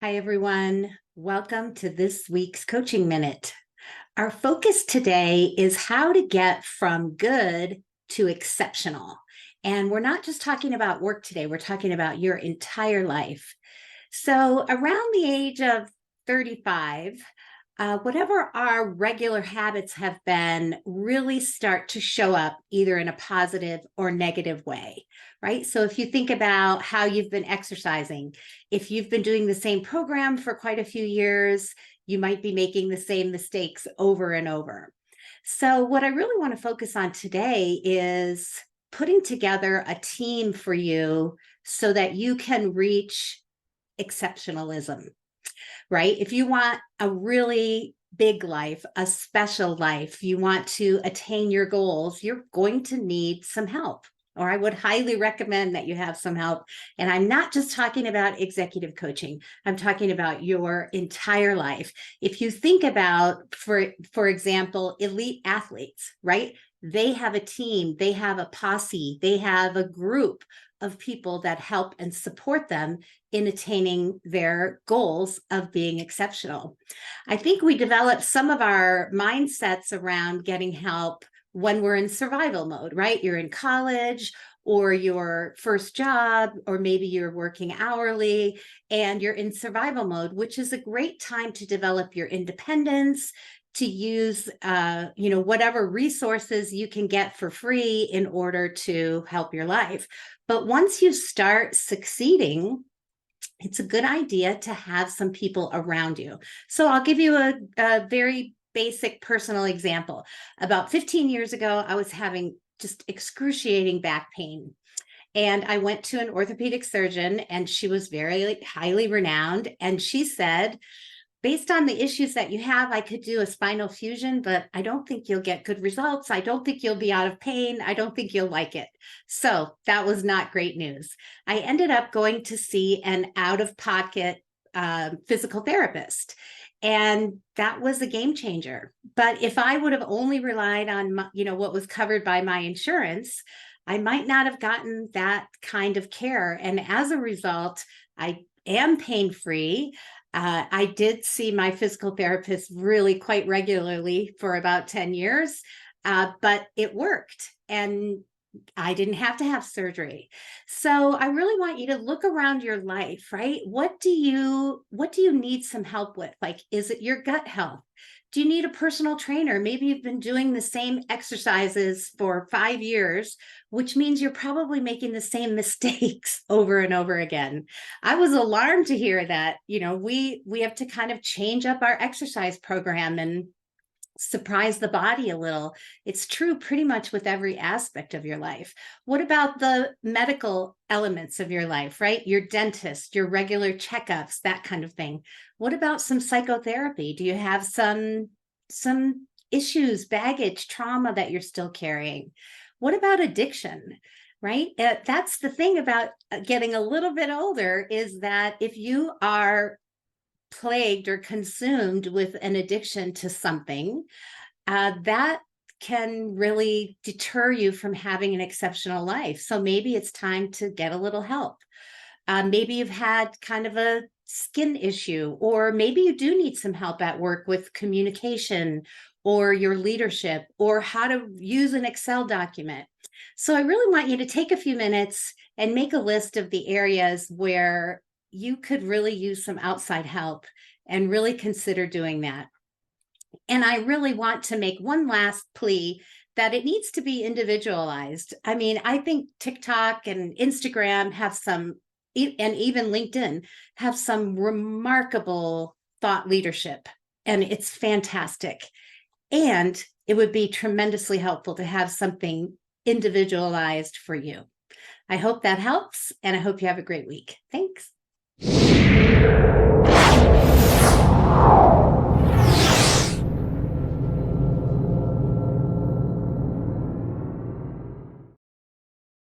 Hi, everyone. Welcome to this week's Coaching Minute. Our focus today is how to get from good to exceptional. And we're not just talking about work today, we're talking about your entire life. So, around the age of 35, whatever our regular habits have been really start to show up either in a positive or negative way, right? So if you think about how you've been exercising, if you've been doing the same program for quite a few years, you might be making the same mistakes over and over. So what I really want to focus on today is putting together a team for you so that you can reach exceptionalism, right? If you want a really big life, a special life, you want to attain your goals, you're going to need some help. Or I would highly recommend that you have some help. And I'm not just talking about executive coaching. I'm talking about your entire life. If you think about, for example, elite athletes, right? They have a team, they have a posse, they have a group of people that help and support them in attaining their goals of being exceptional. I think we develop some of our mindsets around getting help when we're in survival mode, right? You're in college or your first job, or maybe you're working hourly and you're in survival mode, which is a great time to develop your independence, to use whatever resources you can get for free in order to help your life. But once you start succeeding, it's a good idea to have some people around you. So I'll give you a very basic personal example. About 15 years ago, I was having just excruciating back pain. And I went to an orthopedic surgeon, and she was very highly renowned. And she said, based on the issues that you have, I could do a spinal fusion, but I don't think you'll get good results. I don't think you'll be out of pain. I don't think you'll like it. So that was not great news. I ended up going to see an out-of-pocket physical therapist. And that was a game changer. But if I would have only relied on what was covered by my insurance, I might not have gotten that kind of care. And as a result, I am pain-free. I did see my physical therapist really quite regularly for about 10 years, but it worked. And I didn't have to have surgery. So I really want you to look around your life, right? What do you need some help with? Like, is it your gut health? Do you need a personal trainer? Maybe you've been doing the same exercises for 5 years, which means you're probably making the same mistakes over and over again. I was alarmed to hear that, we have to kind of change up our exercise program and surprise the body a little. It's true pretty much with every aspect of your life. What about the medical elements of your life, right? Your dentist, your regular checkups, that kind of thing. What about some psychotherapy? Do you have some issues, baggage, trauma that you're still carrying? What about addiction? Right? That's the thing about getting a little bit older, is that if you are plagued or consumed with an addiction to something, that can really deter you from having an exceptional life. So maybe it's time to get a little help. Maybe you've had kind of a skin issue, or maybe you do need some help at work with communication or your leadership, or how to use an Excel document. So I really want you to take a few minutes and make a list of the areas where you could really use some outside help, and really consider doing that. And I really want to make one last plea that it needs to be individualized. I mean, I think TikTok and Instagram have some, and even LinkedIn have some remarkable thought leadership, and it's fantastic. And it would be tremendously helpful to have something individualized for you. I hope that helps, and I hope you have a great week. Thanks.